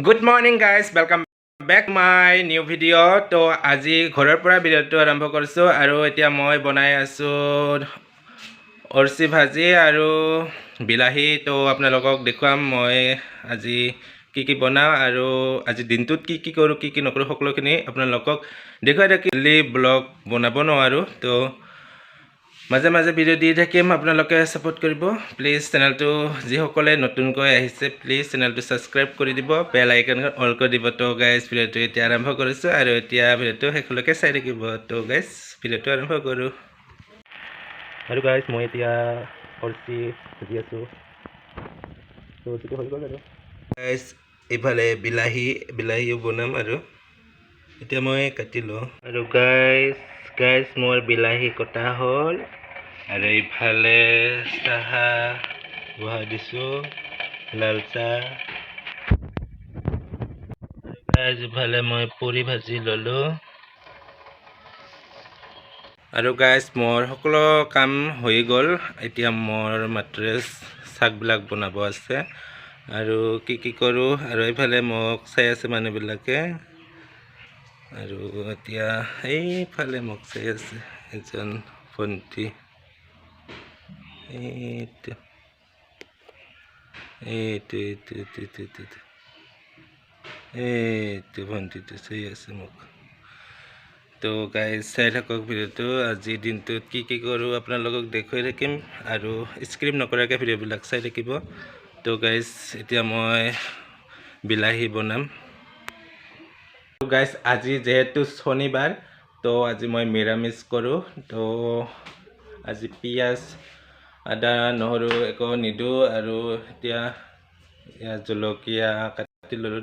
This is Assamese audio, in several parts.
Good morning guys, welcome back my new video. তো আজি ঘৰৰ পৰা ভিডিঅ'টো আৰম্ভ কৰিছো আৰু এতিয়া মই বনাই আছো অৰচি ভাজি আৰু বিলাহী। তো আপোনালোকক দেখুৱাম মই আজি কি বনাও আৰু আজি দিনটোত কি কৰো কি নকৰো সকলোখিনি আপোনালোকক দেখুৱাই থাকিলি ব্লগ বনাব নোৱাৰো। তো মাজে মাজে ভিডিঅ' দি থাকিম, আপোনালোকে সাপোৰ্ট কৰিব প্লিজ। চেনেলটো যিসকলে নতুনকৈ আহিছে প্লিজ চেনেলটো সাবস্ক্ৰাইব কৰি দিব, বেল আইকন অল কৰি দিব। তো গাইজ ভিডিঅ'টো এতিয়া আৰম্ভ কৰিছোঁ আৰু এতিয়া ভিডিঅ'টো শেষলৈকে চাই থাকিব। তো গাইজ ভিডিঅ'টো আৰম্ভ কৰোঁ। আৰু গাইজ মই এতিয়া অৰচি ভাজি আছোঁ। তো অৰচিটো হৈ গ'ল আৰু গাইজ এইফালে বিলাহীও বনাম আৰু এতিয়া মই কাটি লওঁ। আৰু গাইজ মোৰ বিলাহী কটা হ'ল আৰু এইফালে চাহ বহাই দিছোঁ, লাল চাহ। গাইজ এইফালে মই পুৰি ভাজি ল'লোঁ। আৰু গাইজ মোৰ সকলো কাম হৈ গ'ল, এতিয়া মোৰ মাত্ৰ শাকবিলাক বনাব আছে আৰু কি কৰোঁ। আৰু এইফালে মোক চাই আছে মানুহবিলাকে আৰু এতিয়া এইফালে মোক চাই আছে এজন ভণ্টি। এইটো ভণ্টিটো চাই আছে মোক। তো গাইজ চাই থাকক ভিডিঅ'টো। আজি দিনটোত কি কৰোঁ আপোনালোকক দেখুৱাই থাকিম আৰু স্ক্ৰিপ্ট নকৰাকৈ ভিডিঅ'বিলাক চাই থাকিব। তো গাইজ এতিয়া মই বিলাহী বনাম। গাইজ আজি যেহেতু শনিবাৰ, তো আজি মই নিৰামিষ কৰোঁ। তো আজি পিঁয়াজ আদা নহৰু একো নিদিওঁ আৰু এতিয়া জলকীয়া কাটি ল'লোঁ,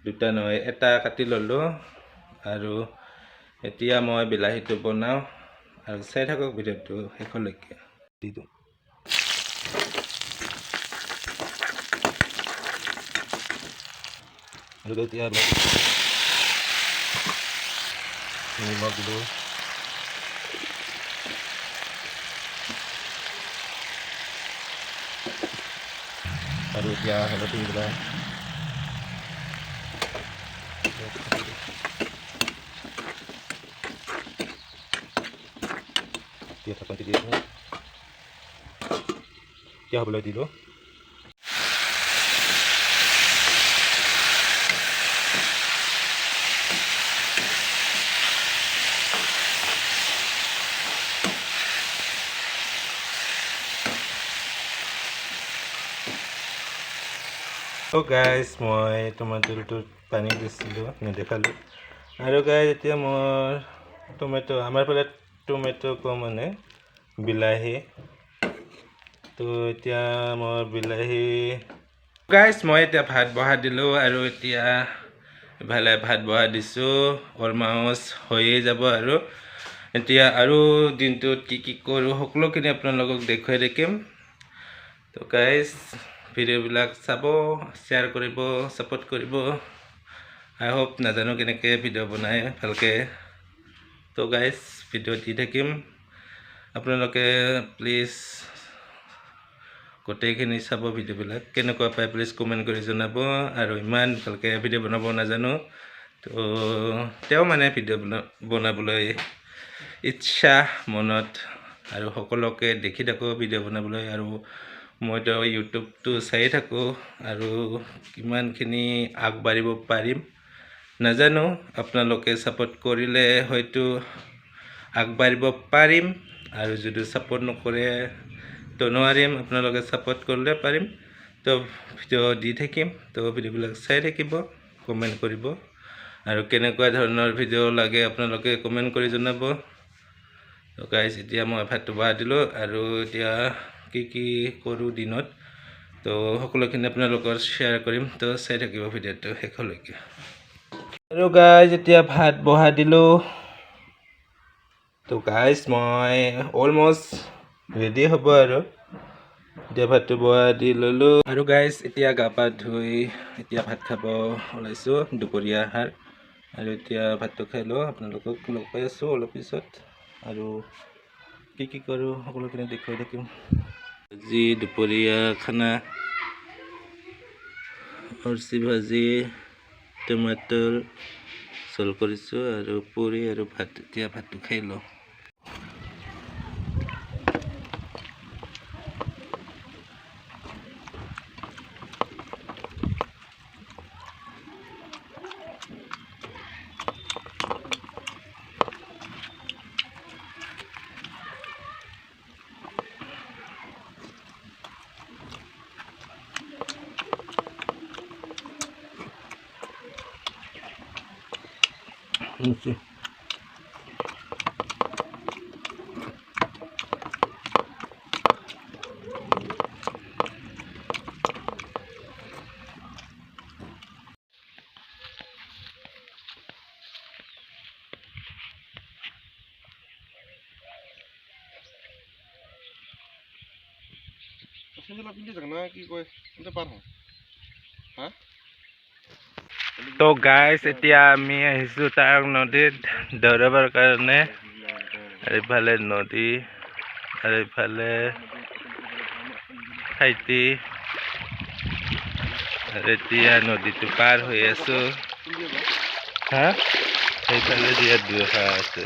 দুটা নহয় এটা কাটি ল'লোঁ আৰু এতিয়া মই বিলাহীটো বনাওঁ আৰু চাই থাকক ভিডিঅ'টো শেষলৈকে। দি দিওঁ আৰু এতিয়া নিমখ দিলোঁ আৰু এতিয়া হালধি দিলা এতিয়া থাকোঁতে দি দিওঁ, এতিয়া হ'বলৈ দিলোঁ। তো গাইজ মই টমেটোটোত পানী দিছিলোঁ, নেদেখালোঁ। আৰু গাইজ এতিয়া মোৰ আমাৰ ফালে টমেটো কম মানে বিলাহী। তো এতিয়া মোৰ বিলাহী গাইজ মই এতিয়া ভাত বহাই দিলোঁ আৰু এতিয়া ইফালে ভাত বহাই দিছোঁ, অলমষ্ট হৈয়ে যাব। আৰু এতিয়া আৰু দিনটোত কি কৰোঁ সকলোখিনি আপোনালোকক দেখুৱাই থাকিম। তো গাইজ ভিডিঅ'বিলাক চাব, শ্বেয়াৰ কৰিব, ছাপোৰ্ট কৰিব। আই হোপ নাজানো কেনেকৈ ভিডিঅ' বনায় ভালকৈ। তো গাইজ ভিডিঅ' দি থাকিম, আপোনালোকে প্লিজ গোটেইখিনি চাব। ভিডিঅ'বিলাক কেনেকুৱা পায় প্লিজ কমেণ্ট কৰি জনাব। আৰু ইমান ভালকৈ ভিডিঅ' বনাব নাজানো, তো তেওঁ মানে ভিডিঅ' বনাবলৈ ইচ্ছা মনত আৰু সকলোকে দেখি থাকোঁ ভিডিঅ' বনাবলৈ। আৰু মইতো ইউটিউবটো চাই থাকোঁ আৰু কিমানখিনি আগবাঢ়িব পাৰিম নাজানো। আপোনালোকে ছাপোৰ্ট কৰিলে হয়তো আগবাঢ়িব পাৰিম আৰু যদি ছাপোৰ্ট নকৰে তো নোৱাৰিম। আপোনালোকে ছাপোৰ্ট কৰিলে পাৰিম। তো ভিডিঅ' দি থাকিম, তো ভিডিঅ'বিলাক চাই থাকিব, কমেণ্ট কৰিব আৰু কেনেকুৱা ধৰণৰ ভিডিঅ' লাগে আপোনালোকে কমেণ্ট কৰি জনাব। তো গাইজ এতিয়া মই ভাতটো বহাই দিলোঁ আৰু এতিয়া কি কৰোঁ দিনত তো সকলোখিনি আপোনালোকৰ শ্বেয়াৰ কৰিম। তো চাই থাকিব ভিডিঅ'টো শেষলৈকে। আৰু গাইজ এতিয়া ভাত বহাই দিলোঁ। তো গাইজ মই অলমষ্ট ৰেডি হ'ব আৰু এতিয়া ভাতটো বহাই দি ল'লোঁ। আৰু গাইজ এতিয়া গা পা ধুই এতিয়া ভাত খাব ওলাইছোঁ, দুপৰীয়া আহাৰ। আৰু এতিয়া ভাতটো খাই লওঁ, আপোনালোকক লগ পাই আছোঁ অলপ পিছত। আৰু কি কৰোঁ সকলোখিনি দেখুৱাই থাকিম। আজি দুপৰীয়া খানা অৰ্চি ভাজি টমাটৰ জোল কৰিছোঁ আৰু পুৰি আৰু ভাত এতিয়া ভাতটো খাই লওঁ তো গাইজ এতিয়া আমি আহিছোঁ তাৰ নদীত দৌৰাবৰ কাৰণে আৰু ইফালে নদী আৰু ইফালে ঠাইটি আৰু এতিয়া নদীটো পাৰ হৈ আছোঁ হা সেইফালে দিয়া দুখা আছে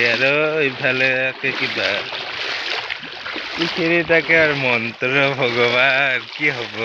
আৰু ইফালে কিবা এইখিনি তাকে আৰু মন্ত্ৰ ভগৱান কি হ'ব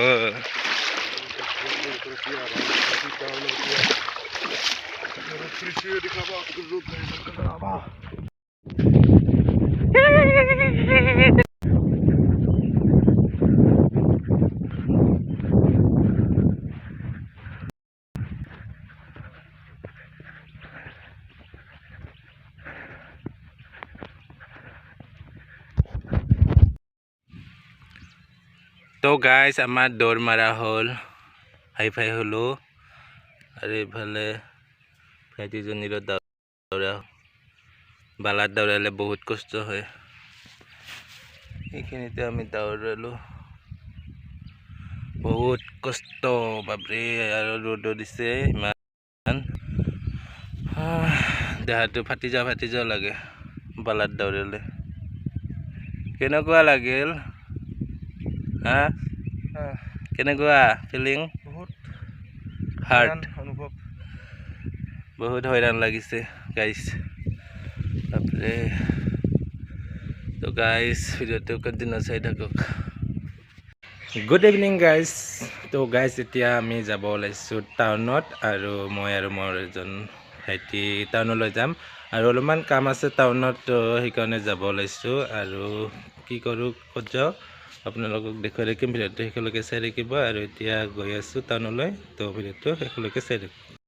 তো গাইজ আমাৰ দৌৰ মাৰা হ'ল হাই ফাই হ'লো আৰু এইফালে ভাইটিজনীৰো দৌৰা বালাত দৌৰালে বহুত কষ্ট হয় এইখিনিতে আমি দৌৰালোঁ বহুত কষ্ট বাপৰে আৰু ৰ'দ দিছে ইমান দেহাটো ফাটি যাওঁ লাগে বালাত দৌৰালে কেনেকুৱা লাগিল হা কেনেকুৱা ফিলিং বহুত হাৰ্ড অনুভৱ বহুত হয়ৰাণ লাগিছে গাইজ বাপৰে তো গাইজ ভিডিঅ'টো কণ্টিনিউ চাই থাকক গুড ইভিনিং গাইজ তো গাইজ এতিয়া আমি যাব ওলাইছোঁ টাউনত আৰু মই আৰু মোৰ এজন ভাইটি টাউনলৈ যাম আৰু অলপমান কাম আছে টাউনত তো সেইকাৰণে যাব ওলাইছোঁ আৰু কি কৰোঁ ক'ত যাওঁ আপোনালোকক দেখুৱাই ৰাখিম ভিডিঅ'টো শেষলৈকে চাই থাকিব আৰু এতিয়া গৈ আছোঁ টাউনলৈ তো ভিডিঅ'টো শেষলৈকে চাই থাকিব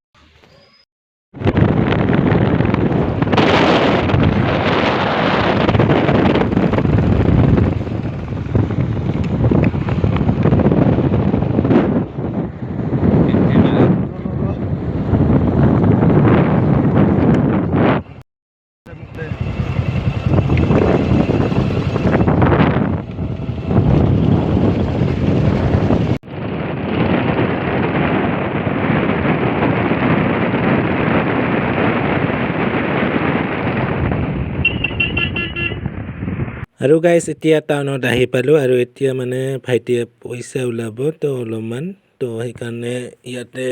আৰু গাইজ এতিয়া টাউনত আহি পালোঁ আৰু এতিয়া মানে ভাইটিয়ে পইচা ওলাব তো অলপমান তো সেইকাৰণে ইয়াতে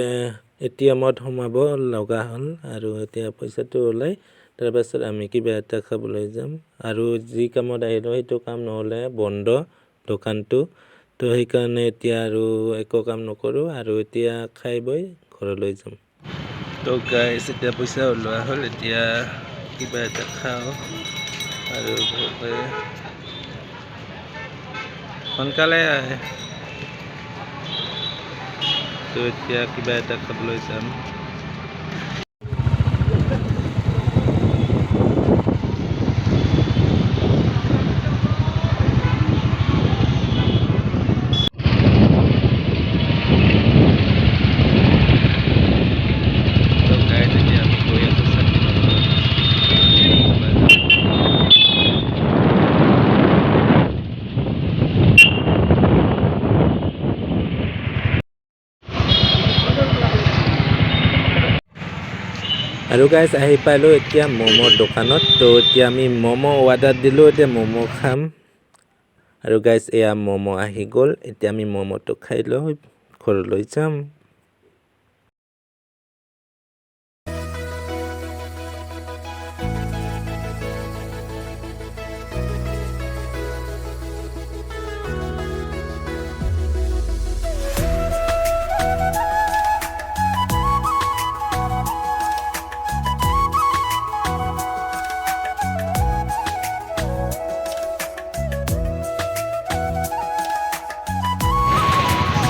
এটিএমত সোমাব লগা হ'ল আৰু এতিয়া পইচাটো ওলাই তাৰপাছত আমি কিবা এটা খাবলৈ যাম আৰু যি কামত আহিলোঁ সেইটো কাম নহ'লে বন্ধ দোকানটো তো সেইকাৰণে এতিয়া আৰু একো কাম নকৰোঁ আৰু এতিয়া খাই বৈ ঘৰলৈ যাম তো গাইজ এতিয়া পইচা ওলোৱা হ'ল এতিয়া কিবা এটা খাওঁ আৰু সোনকালে তো এতিয়া কিবা এটা খাবলৈ যাম আৰু গাইজ আহি পালোঁ এতিয়া ম'মৰ দোকানত। তো এতিয়া আমি ম'ম' অৰ্ডাৰ দিলোঁ, এতিয়া ম'ম' খাম। আৰু গাইজ এয়া ম'ম' আহি গ'ল, এতিয়া আমি ম'ম'টো খাই লৈ ঘৰলৈ যাম।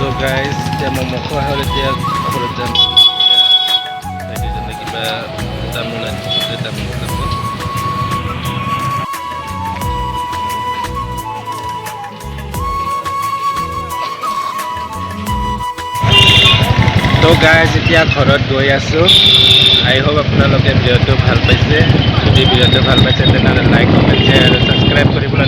So guys, এতিয়া ম'ম' খোৱা হ'ল, এতিয়া ঘৰত যাম। কিবা তামোল আনিছে, তামোল খাব। তো গাইজ এতিয়া ঘৰত গৈ আছোঁ। আই হোপ আপোনালোকে ভিডিঅ'টো ভাল পাইছে। যদি ভিডিঅ'টো ভাল পাইছে তেনেহ'লে লাইক, কমেণ্ট, শ্বেয়াৰ আৰু ছাবস্ক্ৰাইব কৰিবলৈ